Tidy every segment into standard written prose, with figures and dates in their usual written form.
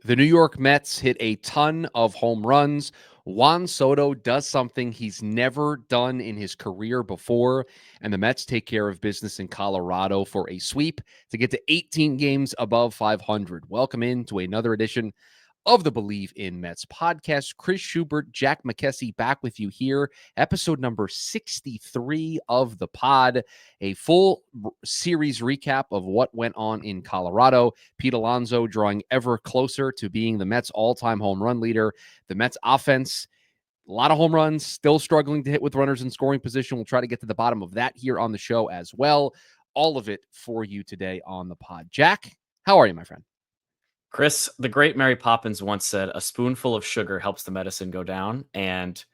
The New York Mets hit a ton of home runs. Juan Soto does something he's never done in his career before, and the Mets take care of business in Colorado for a sweep to get to 18 games above 500. Welcome into another edition of the Bleav in Mets podcast. Chris Schubert, Jack McKessie back with you here. Episode number 63 of the pod. A full series recap of what went on in Colorado. Pete Alonso drawing ever closer to being the Mets all-time home run leader. The Mets offense, a lot of home runs, still struggling to hit with runners in scoring position. We'll try to get to the bottom of that here on the show as well. All of it for you today on the pod. Jack, how are you, my friend? Chris, the great Mary Poppins once said, a spoonful of sugar helps the medicine go down. And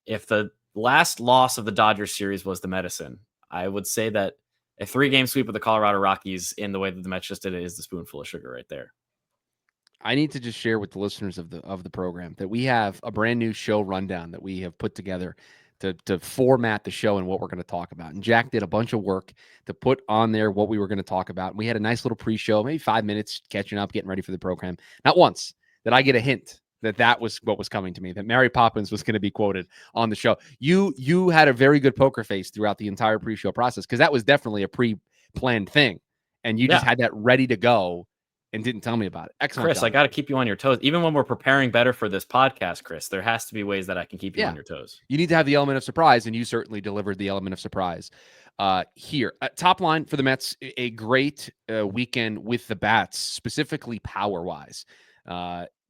if the last loss of the Dodgers series was the medicine, I would say that a 3-game sweep of the Colorado Rockies in the way that the Mets just did it is the spoonful of sugar right there. I need to just share with the listeners of the program that we have a brand new show rundown that we have put together to format the show and what we're going to talk about. And Jack did a bunch of work to put on there what we were going to talk about. And we had a nice little pre-show, maybe 5 minutes catching up, getting ready for the program. Not once did I get a hint that was what was coming to me, that Mary Poppins was going to be quoted on the show. You had a very good poker face throughout the entire pre-show process, because that was definitely a pre-planned thing. And you just had that ready to go and didn't tell me about it. Excellent, Chris, job. I got to keep you on your toes. Even when we're preparing better for this podcast, Chris, there has to be ways that I can keep you on your toes. You need to have the element of surprise, and you certainly delivered the element of surprise here. Top line for the Mets, a great weekend with the bats, specifically power-wise.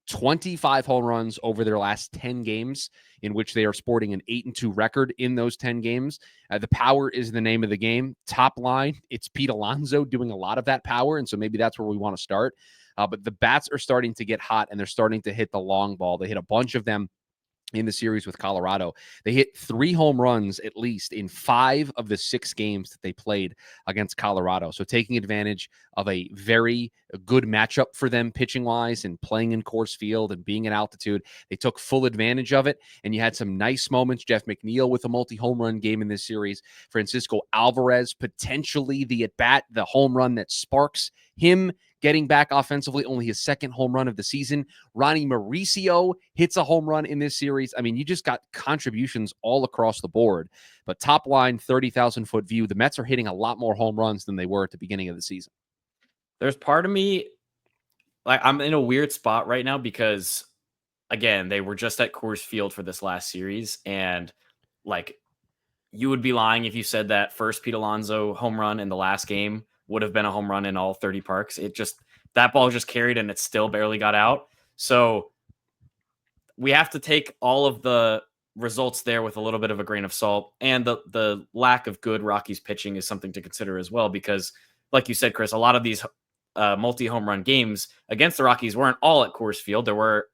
25 home runs over their last 10 games, in which they are sporting an 8-2 record in those 10 games. The power is the name of the game. Top line, it's Pete Alonso doing a lot of that power, and so maybe that's where we want to start. But the bats are starting to get hot, and they're starting to hit the long ball. They hit a bunch of them in the series with Colorado. They hit 3 home runs at least in 5 of the 6 games that they played against Colorado. So taking advantage of a very good matchup for them pitching-wise and playing in Coors Field and being at altitude. They took full advantage of it, and you had some nice moments. Jeff McNeil with a multi-home run game in this series. Francisco Alvarez, potentially the at-bat, the home run that sparks him getting back offensively, only his 2nd home run of the season. Ronnie Mauricio hits a home run in this series. I mean, you just got contributions all across the board. But top line, 30,000-foot view, the Mets are hitting a lot more home runs than they were at the beginning of the season. There's part of me, like, I'm in a weird spot right now because, again, they were just at Coors Field for this last series. And, like, you would be lying if you said that first Pete Alonso home run in the last game would have been a home run in all 30 parks. That ball just carried and it still barely got out. So we have to take all of the results there with a little bit of a grain of salt. And the lack of good Rockies pitching is something to consider as well, because like you said, Chris, a lot of these multi-home run games against the Rockies weren't all at Coors Field. There were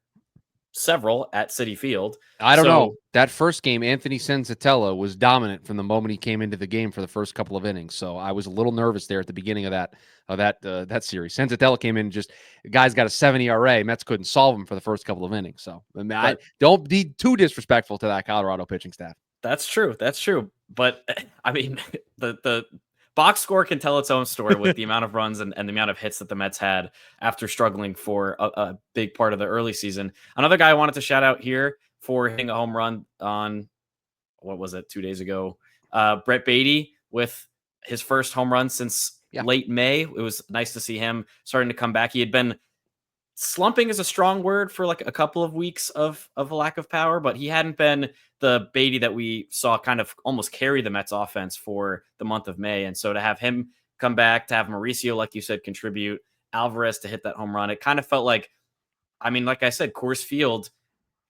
several at Citi Field. I don't know. That first game, Anthony Senzatella was dominant from the moment he came into the game for the first couple of innings. So I was a little nervous there at the beginning of that series. Senzatella came in, just the guy's got a 7 ERA. Mets couldn't solve him for the first couple of innings. So I don't be too disrespectful to that Colorado pitching staff. That's true. But I mean, the box score can tell its own story with the amount of runs and the amount of hits that the Mets had after struggling for a big part of the early season. Another guy I wanted to shout out here for hitting a home run on, 2 days ago, Brett Beatty with his first home run since late May. It was nice to see him starting to come back. He had been slumping is a strong word for like a couple of weeks of a lack of power, but he hadn't been the Beatty that we saw kind of almost carry the Mets offense for the month of May. And so to have him come back, to have Mauricio, like you said, contribute, Alvarez to hit that home run, it kind of felt like, I mean, like I said, Coors Field,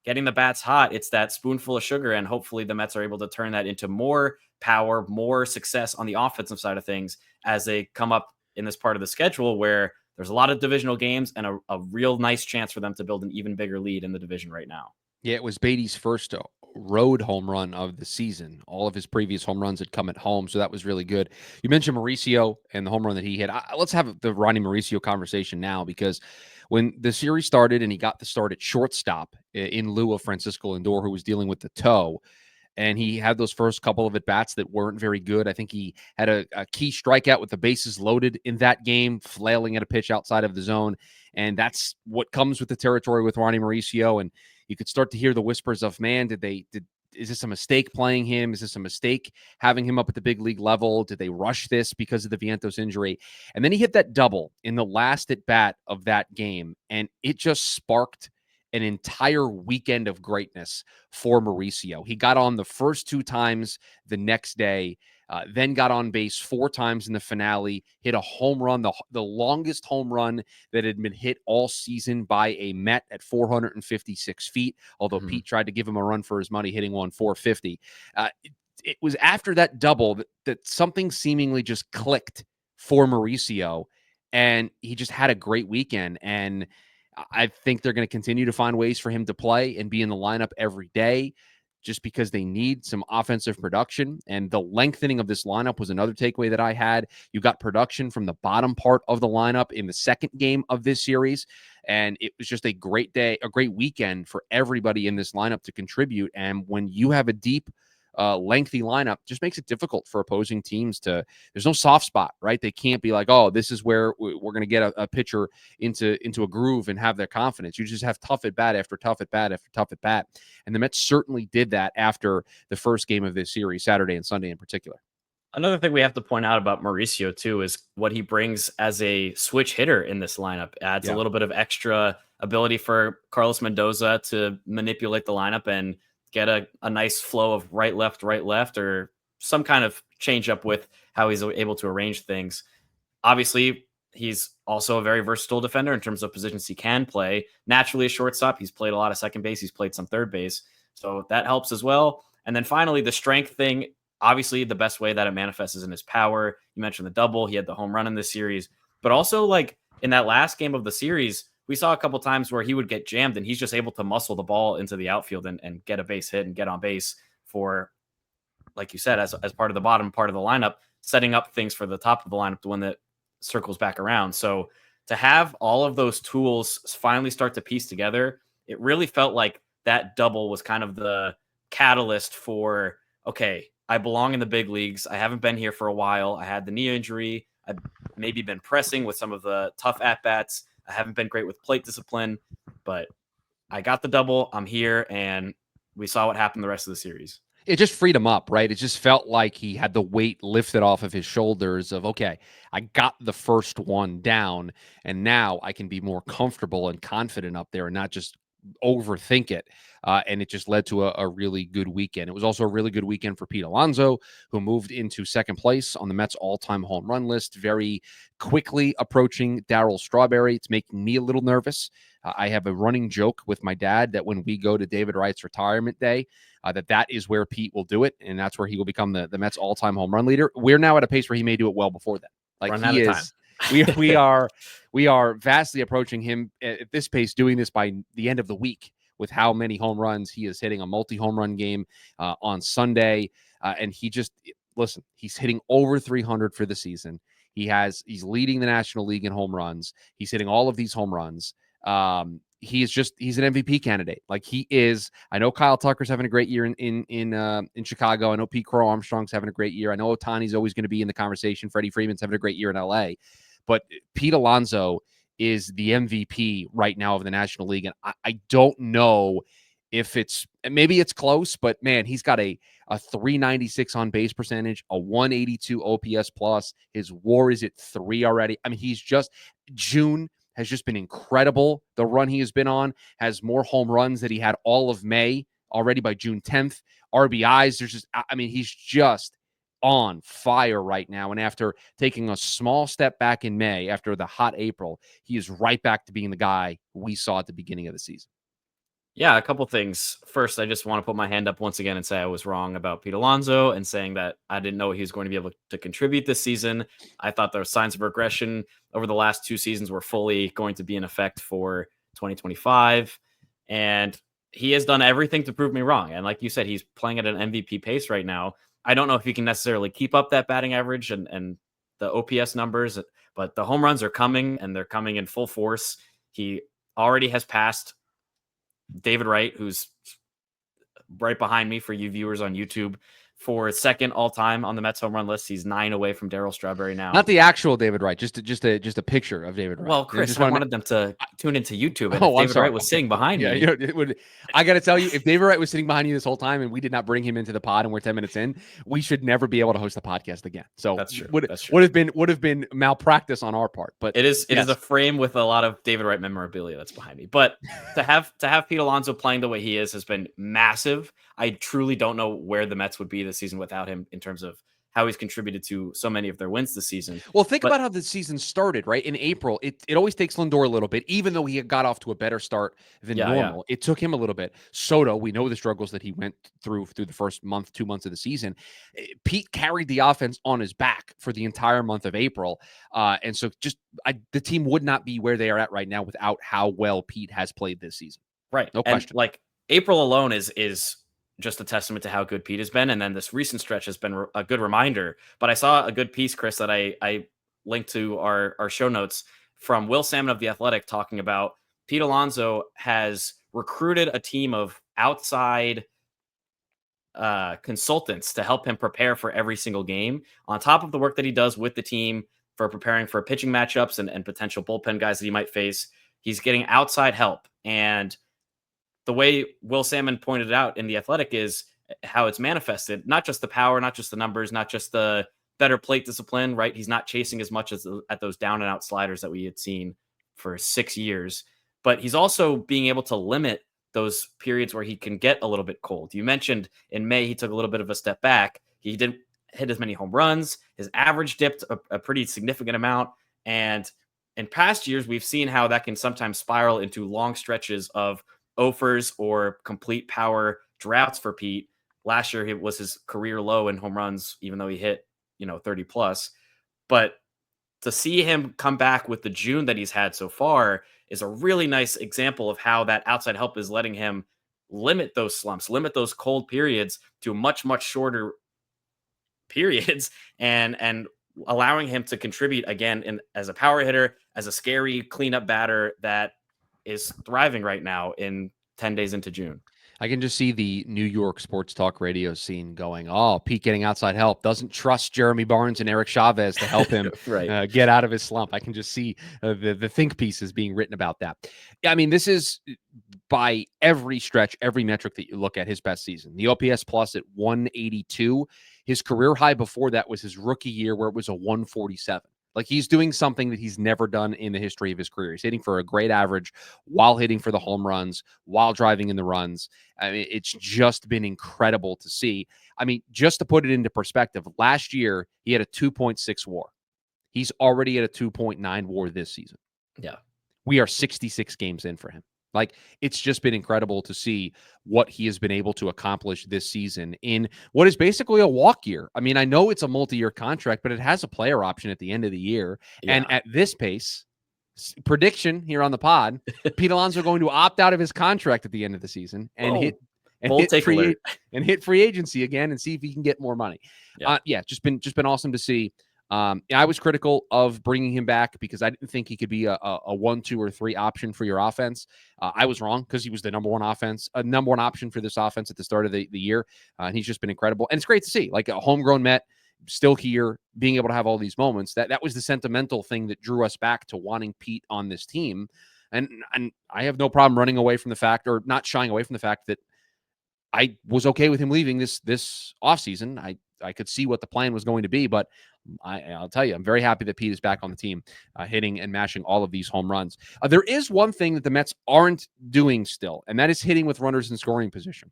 getting the bats hot, it's that spoonful of sugar, and hopefully the Mets are able to turn that into more power, more success on the offensive side of things as they come up in this part of the schedule where there's a lot of divisional games and a real nice chance for them to build an even bigger lead in the division right now. Yeah, it was Beatty's first road home run of the season. All of his previous home runs had come at home, so that was really good. You mentioned Mauricio and the home run that he hit. Let's have the Ronnie Mauricio conversation now, because when the series started and he got the start at shortstop in lieu of Francisco Lindor, who was dealing with the toe, and he had those first couple of at-bats that weren't very good. I think he had a key strikeout with the bases loaded in that game, flailing at a pitch outside of the zone, and that's what comes with the territory with Ronnie Mauricio. And you could start to hear the whispers of, man, is this a mistake playing him? Is this a mistake having him up at the big league level? Did they rush this because of the Vientos injury? And then he hit that double in the last at bat of that game, and it just sparked an entire weekend of greatness for Mauricio. He got on the first 2 times the next day, then got on base 4 times in the finale, hit a home run, the longest home run that had been hit all season by a Met at 456 feet, although Pete tried to give him a run for his money, hitting one 450. It was after that double that something seemingly just clicked for Mauricio, and he just had a great weekend. And I think they're going to continue to find ways for him to play and be in the lineup every day, just because they need some offensive production. And the lengthening of this lineup was another takeaway that I had. You got production from the bottom part of the lineup in the second game of this series, and it was just a great day, a great weekend for everybody in this lineup to contribute. And when you have a deep, lengthy lineup, just makes it difficult for opposing teams there's no soft spot, right? They can't be like, oh, this is where we're going to get a pitcher into a groove and have their confidence. You just have tough at bat after tough at bat after tough at bat. And the Mets certainly did that after the first game of this series, Saturday and Sunday in particular. Another thing we have to point out about Mauricio, too, is what he brings as a switch hitter in this lineup. Adds a little bit of extra ability for Carlos Mendoza to manipulate the lineup and get a nice flow of right, left, or some kind of change up with how he's able to arrange things. Obviously, he's also a very versatile defender in terms of positions he can play. Naturally, a shortstop. He's played a lot of second base. He's played some third base. So that helps as well. And then finally, the strength thing. Obviously, the best way that it manifests is in his power. You mentioned the double. He had the home run in this series. But also, like in that last game of the series, we saw a couple times where he would get jammed and he's just able to muscle the ball into the outfield and get a base hit and get on base for, like you said, as part of the bottom part of the lineup, setting up things for the top of the lineup, the one that circles back around. So to have all of those tools finally start to piece together, it really felt like that double was kind of the catalyst for, okay, I belong in the big leagues. I haven't been here for a while. I had the knee injury. I've maybe been pressing with some of the tough at-bats. I haven't been great with plate discipline, but I got the double. I'm here, and we saw what happened the rest of the series. It just freed him up, right? It just felt like he had the weight lifted off of his shoulders of, okay, I got the first one down, and now I can be more comfortable and confident up there and not just overthink it. And it just led to a really good weekend. It was also a really good weekend for Pete Alonso, who moved into second place on the Mets all-time home run list, very quickly approaching Darryl Strawberry. It's making me a little nervous. I have a running joke with my dad that when we go to David Wright's retirement day, that is where Pete will do it, and that's where he will become the Mets all-time home run leader. We're now at a pace where he may do it well before that. Like Run he is, we are vastly approaching him at this pace, doing this by the end of the week with how many home runs he is hitting. A multi-home run game on Sunday, and he's hitting over 300 for the season. He's leading the National League in home runs. He's hitting all of these home runs. He's an MVP candidate. Like he is. I know Kyle Tucker's having a great year in Chicago. I know Pete Crow Armstrong's having a great year. I know Ohtani's always going to be in the conversation. Freddie Freeman's having a great year in LA, but Pete Alonso is the MVP right now of the National League. And I don't know if maybe it's close, but man, he's got a 396 on base percentage, a 182 OPS plus. His WAR is at 3 already. I mean, June has just been incredible. The run he has been on has more home runs that he had all of May already by June 10th. RBIs, he's just on fire right now. And after taking a small step back in May, after the hot April, he is right back to being the guy we saw at the beginning of the season. Yeah, a couple things. First, I just want to put my hand up once again and say I was wrong about Pete Alonso and saying that I didn't know he was going to be able to contribute this season. I thought there were signs of regression over the last 2 seasons were fully going to be in effect for 2025. And he has done everything to prove me wrong. And like you said, he's playing at an MVP pace right now. I don't know if he can necessarily keep up that batting average and the OPS numbers, but the home runs are coming, and they're coming in full force. He already has passed David Wright, who's right behind me for you viewers on YouTube. For second all time on the Mets home run list, he's 9 away from Darryl Strawberry now. Not the actual David Wright, just a picture of David Wright. Well, Chris, I wanted them to tune into YouTube, and if David Wright was sitting behind me, it would. I got to tell you, if David Wright was sitting behind you this whole time, and we did not bring him into the pod, and we're 10 minutes in, we should never be able to host the podcast again. So that's true. Would have been malpractice on our part. But it is a frame with a lot of David Wright memorabilia that's behind me. But to have Pete Alonso playing the way he is has been massive. I truly don't know where the Mets would be this season without him in terms of how he's contributed to so many of their wins this season. Well, think about how the season started, right? In April, it always takes Lindor a little bit, even though he had got off to a better start than normal. Yeah. It took him a little bit. Soto, we know the struggles that he went through the first month, 2 months of the season. Pete carried the offense on his back for the entire month of April. And so the team would not be where they are at right now without how well Pete has played this season. Right. No question. And like April alone is just a testament to how good Pete has been. And then this recent stretch has been a good reminder. But I saw a good piece, Chris, that I linked to our show notes from Will Salmon of The Athletic talking about Pete Alonso has recruited a team of outside consultants to help him prepare for every single game on top of the work that he does with the team for preparing for pitching matchups and potential bullpen guys that he might face. He's getting outside help. And the way Will Salmon pointed out in The Athletic is how it's manifested, not just the power, not just the numbers, not just the better plate discipline, right? He's not chasing as much as at those down and out sliders that we had seen for 6 years, but he's also being able to limit those periods where he can get a little bit cold. You mentioned in May, he took a little bit of a step back. He didn't hit as many home runs. His average dipped a pretty significant amount. And in past years, we've seen how that can sometimes spiral into long stretches of offers or complete power droughts for Pete. Last year, it was his career low in home runs, even though he hit, 30 plus. But to see him come back with the June that he's had so far is a really nice example of how that outside help is letting him limit those slumps, limit those cold periods to much, much shorter periods and allowing him to contribute again as a power hitter, as a scary cleanup batter that is thriving right now in 10 days into June. I can just see the New York sports talk radio scene going, oh, Pete getting outside help, doesn't trust Jeremy Barnes and Eric Chavez to help him right. Get out of his slump. I can just see the think pieces being written about that. I mean, this is by every stretch, every metric that you look at, his best season. The OPS plus at 182. His career high before that was his rookie year where it was a 147. Like, he's doing something that he's never done in the history of his career. He's hitting for a great average while hitting for the home runs, while driving in the runs. I mean, it's just been incredible to see. I mean, just to put it into perspective, last year he had a 2.6 WAR. He's already at a 2.9 WAR this season. Yeah. We are 66 games in for him. Like, it's just been incredible to see what he has been able to accomplish this season in what is basically a walk year. I mean, I know it's a multi-year contract, but it has a player option at the end of the year. Yeah. And at this pace, prediction here on the pod, Pete Alonso going to opt out of his contract at the end of the season and hit free agency again and see if he can get more money. Yeah, just been awesome to see. I was critical of bringing him back because I didn't think he could be a 1, 2, or 3 option for your offense. I was wrong because he was the number one option for this offense at the start of the year. And he's just been incredible. And it's great to see, like, a homegrown Met still here, being able to have all these moments. That was the sentimental thing that drew us back to wanting Pete on this team. And I have no problem running away from the fact, or not shying away from the fact, that I was okay with him leaving this offseason. I could see what the plan was going to be, but I'll tell you, I'm very happy that Pete is back on the team, hitting and mashing all of these home runs. There is one thing that the Mets aren't doing still, and that is hitting with runners in scoring position.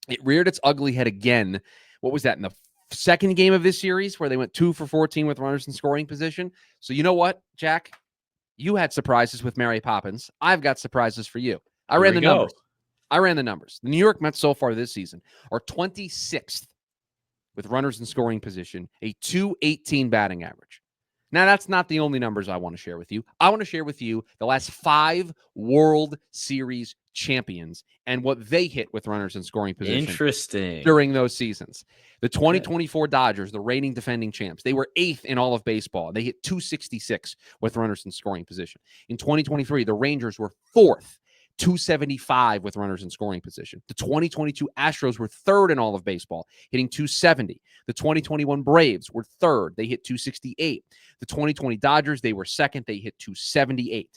It reared its ugly head again. What was that, in the second game of this series, where they went 2 for 14 with runners in scoring position? So you know what, Jack? You had surprises with Mary Poppins. I've got surprises for you. I ran the numbers. The New York Mets so far this season are 26th with runners in scoring position, a 218 batting average. Now, that's not the only numbers I want to share with you. I want to share with you the last 5 World Series champions and what they hit with runners in scoring position. Interesting. During those seasons. The 2024 Dodgers, the reigning defending champs, they were 8th in all of baseball. They hit 266 with runners in scoring position. In 2023, the Rangers were 4th, 275 with runners in scoring position. The 2022 Astros were third in all of baseball, hitting 270. The 2021 Braves were third. They hit 268. The 2020 Dodgers, they were second. They hit 278.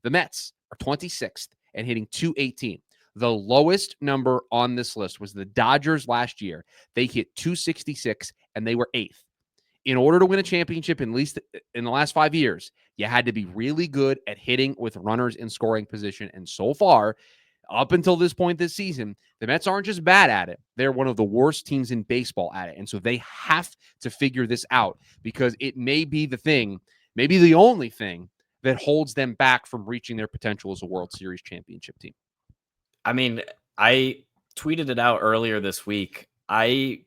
The Mets are 26th and hitting 218. The lowest number on this list was the Dodgers last year. They hit 266 and they were eighth. In order to win a championship, at least in the last 5 years, you had to be really good at hitting with runners in scoring position. And so far, up until this point this season, the Mets aren't just bad at it. They're one of the worst teams in baseball at it. And so they have to figure this out because it may be the thing, maybe the only thing that holds them back from reaching their potential as a World Series championship team. I mean, I tweeted it out earlier this week. My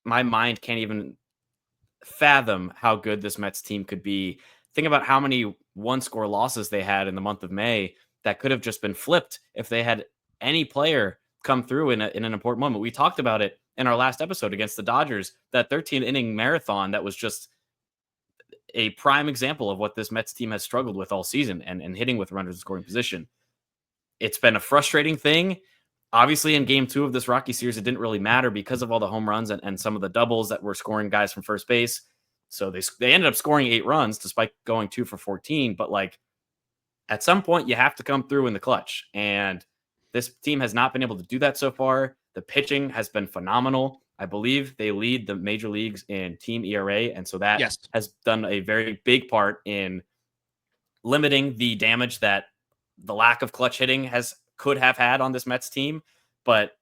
mind can't even fathom how good this Mets team could be. Think about how many one-score losses they had in the month of May that could have just been flipped if they had any player come through in an important moment. We talked about it in our last episode against the Dodgers, that 13-inning marathon that was just a prime example of what this Mets team has struggled with all season and hitting with runners in scoring position. It's been a frustrating thing. Obviously, in game 2 of this Rocky series, it didn't really matter because of all the home runs and some of the doubles that were scoring guys from first base. So they ended up scoring 8 runs despite going 2 for 14. But like at some point, you have to come through in the clutch. And this team has not been able to do that so far. The pitching has been phenomenal. I Bleav they lead the major leagues in team ERA. And so that has done a very big part in limiting the damage that the lack of clutch hitting could have had on this Mets team. But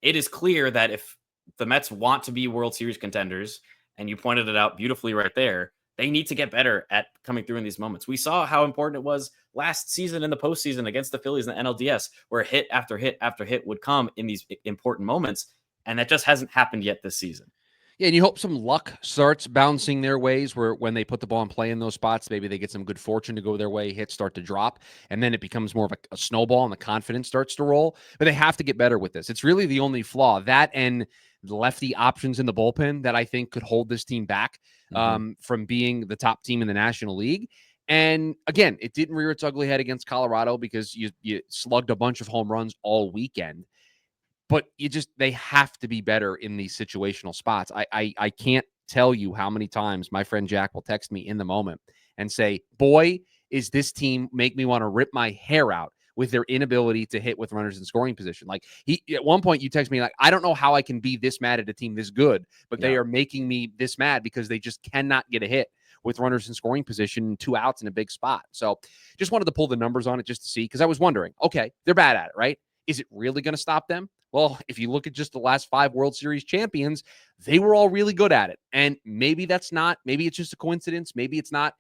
it is clear that if the Mets want to be World Series contenders, and you pointed it out beautifully right there, they need to get better at coming through in these moments. We saw how important it was last season in the postseason against the Phillies in the NLDS, where hit after hit after hit would come in these important moments. And that just hasn't happened yet this season. Yeah, and you hope some luck starts bouncing their ways where when they put the ball in play in those spots, maybe they get some good fortune to go their way, hits start to drop, and then it becomes more of a snowball and the confidence starts to roll. But they have to get better with this. It's really the only flaw. That and the lefty options in the bullpen that I think could hold this team back from being the top team in the National League. And again, it didn't rear its ugly head against Colorado because you slugged a bunch of home runs all weekend. But they have to be better in these situational spots. I can't tell you how many times my friend Jack will text me in the moment and say, boy, is this team make me want to rip my hair out with their inability to hit with runners in scoring position. Like at one point you text me like, I don't know how I can be this mad at a team this good, but they are making me this mad because they just cannot get a hit with runners in scoring position, 2 outs in a big spot. So just wanted to pull the numbers on it just to see, because I was wondering, okay, they're bad at it, right? Is it really going to stop them? Well, if you look at just the last 5 World Series champions, they were all really good at it. And maybe it's just a coincidence. Maybe it's not,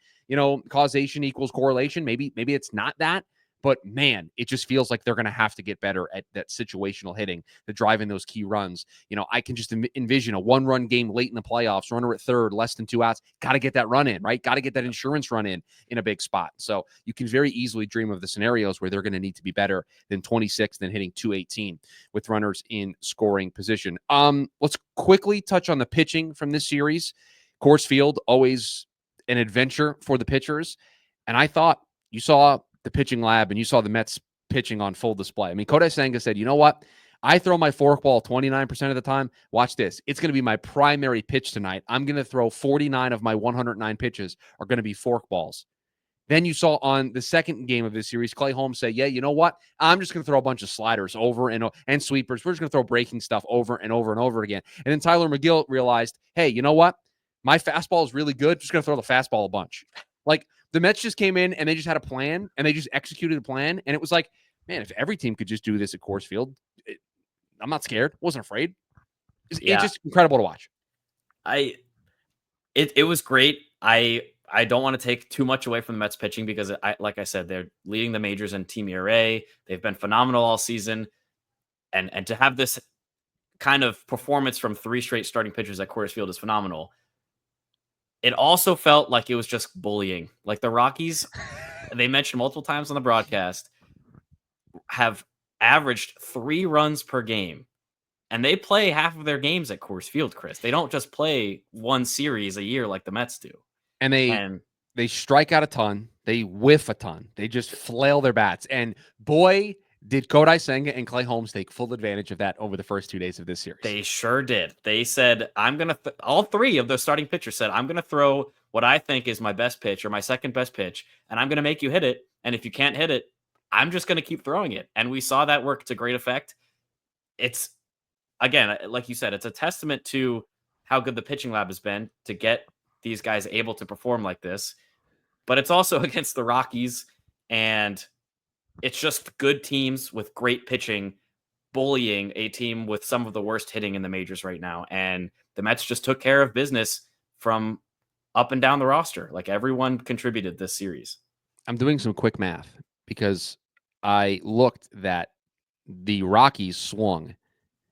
causation equals correlation. Maybe it's not that. But man, it just feels like they're going to have to get better at that situational hitting, the driving those key runs. I can just envision a 1-run game late in the playoffs, runner at third, less than 2 outs. Got to get that run in, right? Got to get that insurance run in a big spot. So you can very easily dream of the scenarios where they're going to need to be better than 26th and hitting 218 with runners in scoring position. Let's quickly touch on the pitching from this series. Coors Field, always an adventure for the pitchers. And I thought you saw the pitching lab and you saw the Mets pitching on full display. I mean, Kodai Senga said, you know what? I throw my forkball 29% of the time. Watch this. It's going to be my primary pitch tonight. I'm going to throw 49 of my 109 pitches are going to be forkballs. Then you saw on the second game of this series, Clay Holmes say, yeah, you know what? I'm just going to throw a bunch of sliders over and sweepers. We're just going to throw breaking stuff over and over and over again. And then Tyler McGill realized, hey, you know what? My fastball is really good. Just going to throw the fastball a bunch. Like, the Mets just came in and they just had a plan and they just executed a plan. And it was like, man, if every team could just do this at Coors Field, I'm not scared. Wasn't afraid. It's just incredible to watch. It was great. I don't want to take too much away from the Mets pitching because, like I said, they're leading the majors in team ERA. They've been phenomenal all season. And to have this kind of performance from 3 straight starting pitchers at Coors Field is phenomenal. It also felt like it was just bullying. Like the Rockies, they mentioned multiple times on the broadcast, have averaged 3 runs per game. And they play half of their games at Coors Field, Chris. They don't just play one series a year like the Mets do. And they They strike out a ton. They whiff a ton. They just flail their bats. And boy, did Kodai Senga and Clay Holmes take full advantage of that over the first 2 days of this series. They sure did. They said, I'm going to, all three of those starting pitchers said, I'm going to throw what I think is my best pitch or my second best pitch, and I'm going to make you hit it. And if you can't hit it, I'm just going to keep throwing it. And we saw that work to great effect. It's, again, like you said, it's a testament to how good the pitching lab has been to get these guys able to perform like this. But it's also against the Rockies, and it's just good teams with great pitching bullying a team with some of the worst hitting in the majors right now. And the Mets just took care of business from up and down the roster. Like, everyone contributed this series. I'm doing some quick math because I looked that the Rockies swung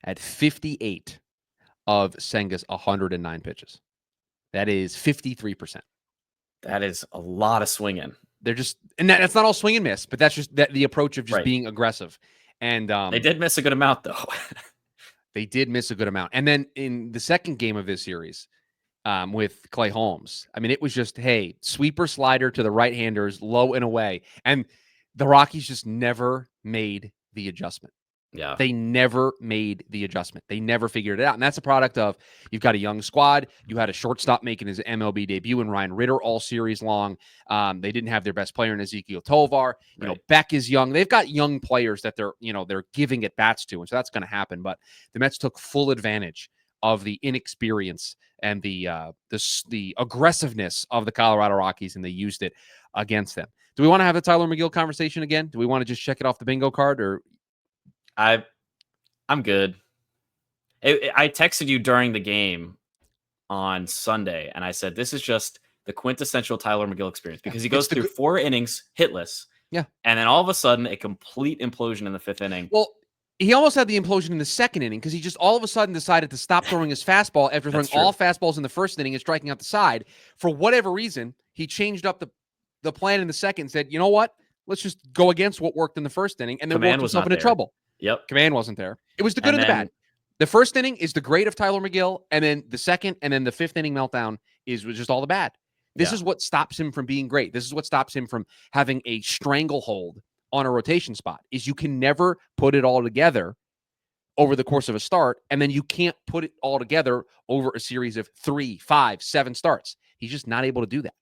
at 58 of Senga's 109 pitches. That is 53%. That is a lot of swinging. They're just, and that's not all swing and miss, but that's just the approach of just being aggressive. And they did miss a good amount, though. They did miss a good amount. And then in the second game of this series, with Clay Holmes, I mean, it was just, hey, sweeper slider to the right-handers, low and away. And the Rockies just never made the adjustment. Yeah. They never made the adjustment. They never figured it out. And that's a product of, you've got a young squad. You had a shortstop making his MLB debut in Ryan Ritter all series long. They didn't have their best player in Ezekiel Tovar. You know, Beck is young. They've got young players that they're giving at bats to. And so that's going to happen. But the Mets took full advantage of the inexperience and the aggressiveness of the Colorado Rockies, and they used it against them. Do we want to have the Tyler McGill conversation again? Do we want to just check it off the bingo card, or I'm good. I texted you during the game on Sunday, and I said, this is just the quintessential Tyler McGill experience, because he goes through 4 innings hitless. Yeah. And then all of a sudden, a complete implosion in the 5th inning. Well, he almost had the implosion in the 2nd inning because he just all of a sudden decided to stop throwing his fastball after throwing all fastballs in the 1st inning and striking out the side. For whatever reason, he changed up the plan in the 2nd and said, you know what? Let's just go against what worked in the 1st inning, and then worked himself into trouble. Yep. Command wasn't there. It was the good and the bad. The 1st inning is the great of Tyler McGill, and then the 2nd and then the 5th inning meltdown was just all the bad. This is what stops him from being great. This is what stops him from having a stranglehold on a rotation spot, is you can never put it all together over the course of a start, and then you can't put it all together over a series of 3, 5, 7 starts. He's just not able to do that.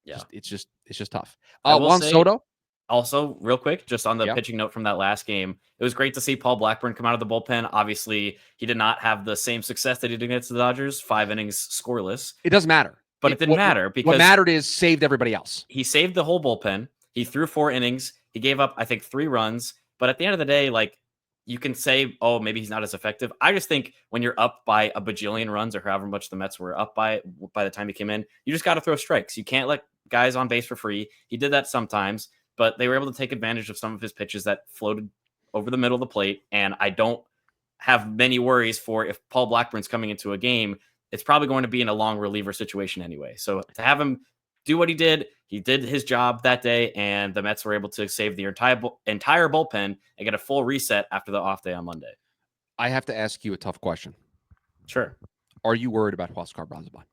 Yeah. It's just tough. Juan Soto. Also, real quick, just on the pitching note from that last game, it was great to see Paul Blackburn come out of the bullpen. Obviously, he did not have the same success that he did against the Dodgers, 5 innings scoreless. It doesn't matter. But it didn't matter, because what mattered is saved everybody else. He saved the whole bullpen. He threw 4 innings. He gave up, I think, 3 runs. But at the end of the day, like, you can say, oh, maybe he's not as effective. I just think when you're up by a bajillion runs, or however much the Mets were up by the time he came in, you just got to throw strikes. You can't let guys on base for free. He did that sometimes, but they were able to take advantage of some of his pitches that floated over the middle of the plate. And I don't have many worries for, if Paul Blackburn's coming into a game, it's probably going to be in a long reliever situation anyway. So to have him do what he did his job that day, and the Mets were able to save the entire bullpen and get a full reset after the off day on Monday. I have to ask you a tough question. Sure. Are you worried about Huascar Braziban?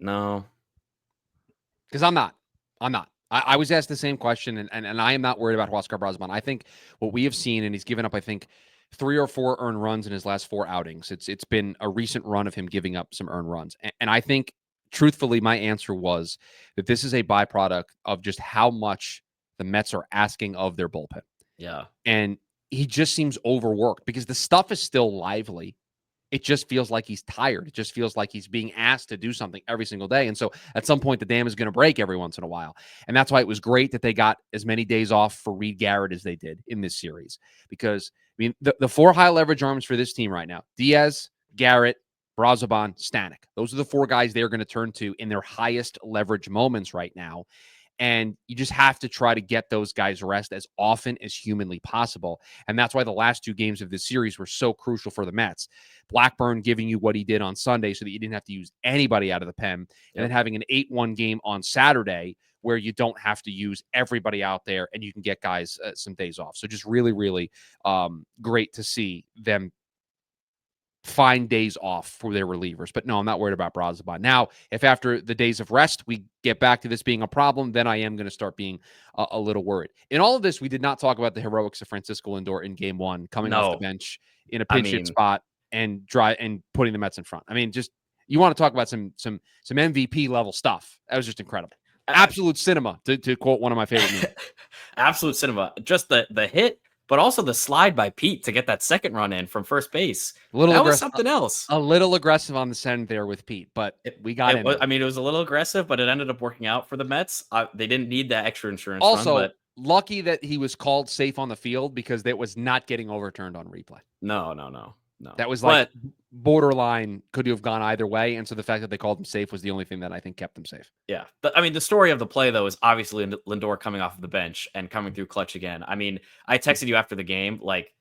No. Because I'm not. I was asked the same question, and I am not worried about Huascar Braziban. I think what we have seen, and he's given up, I think, 3 or 4 earned runs in his last 4 outings. It's been a recent run of him giving up some earned runs. And I think, truthfully, my answer was that this is a byproduct of just how much the Mets are asking of their bullpen. Yeah. And he just seems overworked because the stuff is still lively. It just feels like he's tired. It just feels like he's being asked to do something every single day. And so at some point, the dam is going to break every once in a while. And that's why it was great that they got as many days off for Reed Garrett as they did in this series. Because, I mean, the 4 high leverage arms for this team right now: Diaz, Garrett, Braziban, Stanek. Those are the 4 guys they're going to turn to in their highest leverage moments right now. And you just have to try to get those guys rest as often as humanly possible. And that's why the last 2 games of this series were so crucial for the Mets. Blackburn giving you what he did on Sunday so that you didn't have to use anybody out of the pen. And then having an 8-1 game on Saturday where you don't have to use everybody out there and you can get guys some days off. So just really, really great to see them find days off for their relievers. But no, I'm not worried about Braziban. Now, if after the days of rest we get back to this being a problem, then I am going to start being a little worried. In all of this, we did not talk about the heroics of Francisco Lindor in game one, coming off the No, bench in a I pinch hit mean, spot and putting the Mets in front. I mean, just you want to talk about some MVP level stuff. That was just incredible. Absolute cinema, to quote one of my favorite movies. Absolute cinema. Just the hit, but also the slide by Pete to get that second run in from first base. That was something else. A little aggressive on the send there with Pete, but we got in there. I mean, it was a little aggressive, but it ended up working out for the Mets. They didn't need that extra insurance also, run, but lucky that he was called safe on the field because that was not getting overturned on replay. No. That was like borderline, could you have gone either way? And so the fact that they called him safe was the only thing that I think kept them safe. Yeah. I mean, the story of the play, though, is obviously Lindor coming off of the bench and coming through clutch again. I mean, I texted you after the game, like,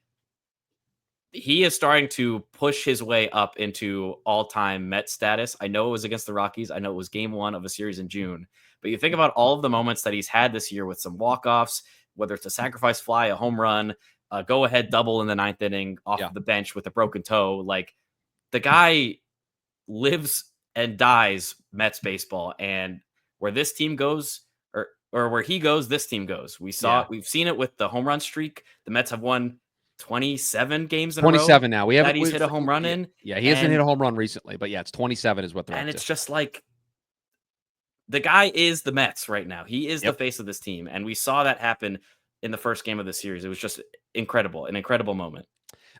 he is starting to push his way up into all-time Met status. I know it was against the Rockies. I know it was game one of a series in June. But you think about all of the moments that he's had this year with some walk-offs, whether it's a sacrifice fly, a home run, a go-ahead double in the ninth inning off of the bench with a broken toe. Like, the guy lives and dies Mets baseball. And where this team goes, or where he goes, this team goes. We've seen it with the home run streak. The Mets have won 27 games in a row. 27 now. He's hit a home run in. Yeah, he hasn't hit a home run recently, but yeah, it's 27 is what they're and up it's to. Just like, the guy is the Mets right now. He is the face of this team. And we saw that happen in the first game of the series. It was just incredible, an incredible moment.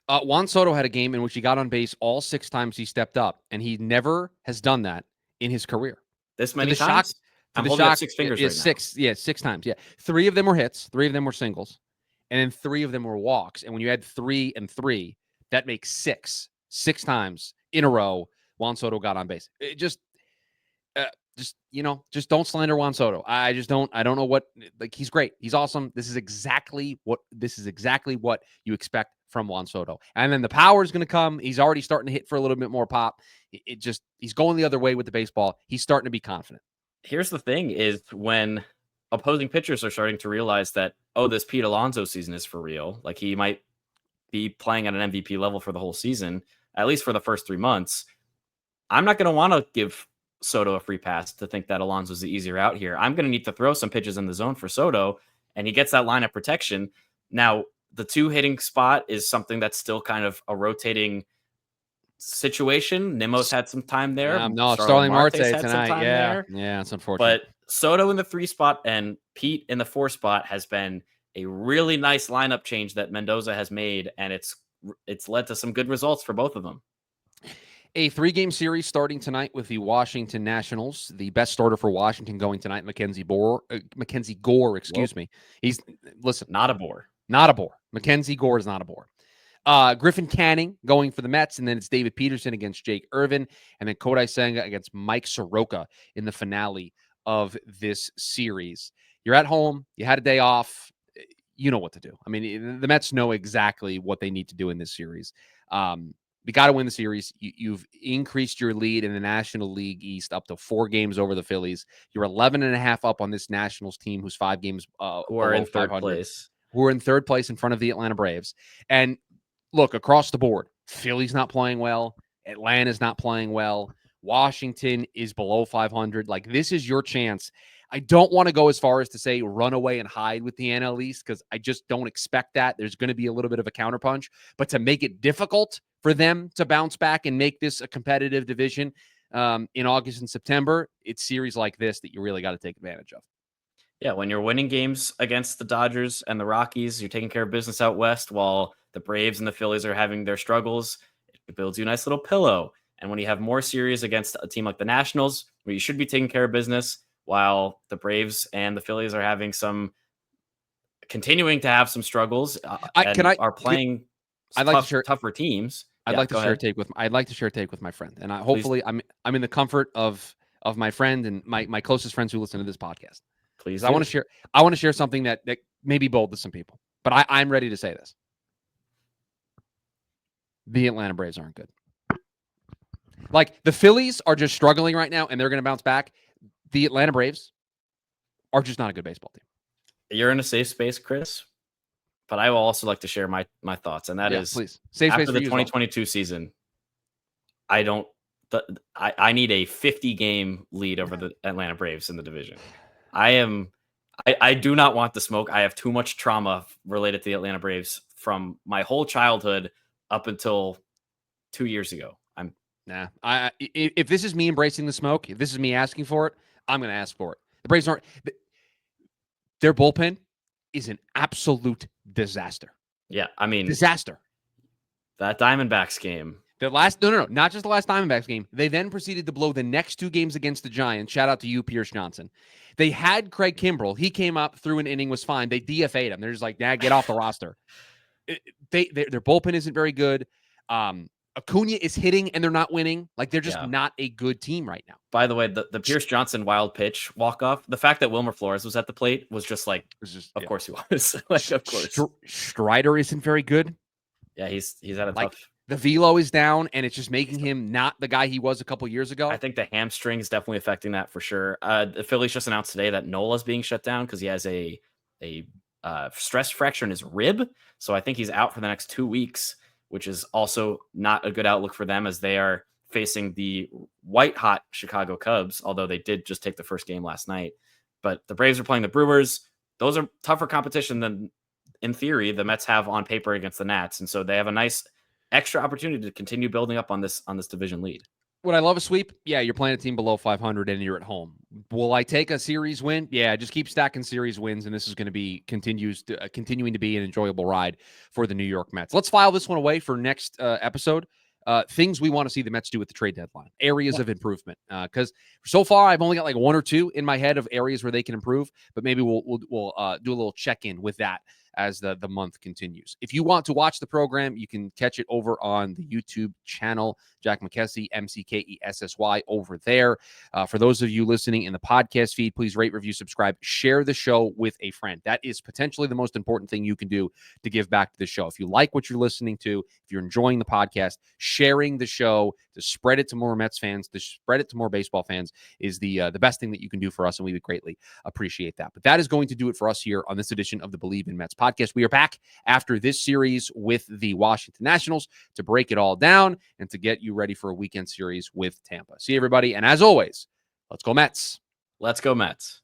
Juan Soto had a game in which he got on base all 6 times he stepped up, and he never has done that in his career. This many times? I'm holding up 6 fingers right now. 6 times. Yeah. 3 of them were hits. 3 of them were singles. And then 3 of them were walks. And when you add 3 and 3, that makes 6. 6 times in a row, Juan Soto got on base. It just don't slander Juan Soto. I don't know what, like, he's great. He's awesome. This is exactly what you expect from Juan Soto. And then the power is going to come. He's already starting to hit for a little bit more pop. He's going the other way with the baseball. He's starting to be confident. Here's the thing is when opposing pitchers are starting to realize that, this Pete Alonso season is for real. Like, he might be playing at an MVP level for the whole season, at least for the first 3 months. I'm not going to want to give Soto a free pass to think that Alonso's the easier out here. I'm going to need to throw some pitches in the zone for Soto, and he gets that line of protection. Now, the 2 hitting spot is something that's still kind of a rotating situation. Nimmo's had some time there. No, Starling Marte tonight. Yeah, it's unfortunate. But Soto in the 3 spot and Pete in the 4 spot has been a really nice lineup change that Mendoza has made, and it's led to some good results for both of them. A 3-game series starting tonight with the Washington Nationals. The best starter for Washington going tonight, Mackenzie Gore. He's not a bore. Not a bore. Mackenzie Gore is not a bore. Griffin Canning going for the Mets, and then it's David Peterson against Jake Irvin, and then Kodai Senga against Mike Soroka in the finale of this series. You're at home. You had a day off. You know what to do. I mean, the Mets know exactly what they need to do in this series. You got to win the series. You've increased your lead in the National League East up to 4 games over the Phillies. You're 11.5 up on this Nationals team, who's 5 games who are in third place. Who are in third place in front of the Atlanta Braves. And look, across the board, Philly's not playing well. Atlanta's not playing well. Washington is below 500. Like, this is your chance. I don't want to go as far as to say run away and hide with the NL East, because I just don't expect that. There's going to be a little bit of a counterpunch. But to make it difficult for them to bounce back and make this a competitive division in August and September, it's series like this that you really got to take advantage of. Yeah, when you're winning games against the Dodgers and the Rockies, you're taking care of business out west while the Braves and the Phillies are having their struggles. It builds you a nice little pillow. And when you have more series against a team like the Nationals, where you should be taking care of business, while the Braves and the Phillies are having continuing to have some struggles, are playing tougher teams. I'd like to share a take with my friend, and hopefully I'm in the comfort of my friend and my closest friends who listen to this podcast. Please, I want to share something that may be bold to some people, but I'm ready to say this. The Atlanta Braves aren't good. Like, the Phillies are just struggling right now, and they're going to bounce back. The Atlanta Braves are just not a good baseball team. You're in a safe space, Chris, but I will also like to share my thoughts, and that is, please. Safe after space the for you 2022 season, I don't. I need a 50-game lead over the Atlanta Braves in the division. I do not want the smoke. I have too much trauma related to the Atlanta Braves from my whole childhood up until 2 years ago. If this is me embracing the smoke, if this is me asking for it, I'm going to ask for it. The Braves aren't. Their bullpen is an absolute disaster. Yeah, I mean, disaster. That Diamondbacks game. No, not just the last Diamondbacks game. They then proceeded to blow the next 2 games against the Giants. Shout out to you, Pierce Johnson. They had Craig Kimbrell. He came up, threw an inning, was fine. They DFA'd him. They're just like, get off the roster. Their bullpen isn't very good. Acuna is hitting and they're not winning. Like, they're just not a good team right now. By the way, the Pierce Johnson wild pitch walk-off, the fact that Wilmer Flores was at the plate was just like, of course he was. Like, of course. Strider isn't very good. Yeah, he's had a tough. The velo is down, and it's just making him not the guy he was a couple years ago. I think the hamstring is definitely affecting that for sure. The Phillies just announced today that Nola's being shut down because he has a stress fracture in his rib. So I think he's out for the next 2 weeks, which is also not a good outlook for them as they are facing the white-hot Chicago Cubs, although they did just take the first game last night. But the Braves are playing the Brewers. Those are tougher competition than, in theory, the Mets have on paper against the Nats. And so they have a nice extra opportunity to continue building up on this division lead. Would I love a sweep? Yeah, you're playing a team below 500 and you're at home. Will I take a series win? Yeah, just keep stacking series wins, and this is going to be continuing to be an enjoyable ride for the New York Mets. Let's file this one away for next episode. Things we want to see the Mets do at the trade deadline, areas of improvement. Because so far I've only got like 1 or 2 in my head of areas where they can improve, but maybe we'll do a little check-in with that as the month continues. If you want to watch the program, you can catch it over on the YouTube channel, Jack McKessy, McKessy over there. For those of you listening in the podcast feed, please rate, review, subscribe, share the show with a friend. That is potentially the most important thing you can do to give back to the show. If you like what you're listening to, if you're enjoying the podcast, sharing the show to spread it to more Mets fans, to spread it to more baseball fans is the best thing that you can do for us, and we would greatly appreciate that. But that is going to do it for us here on this edition of the Bleav in Mets podcast. We are back after this series with the Washington Nationals to break it all down and to get you ready for a weekend series with Tampa. See everybody, and as always, let's go Mets. Let's go Mets.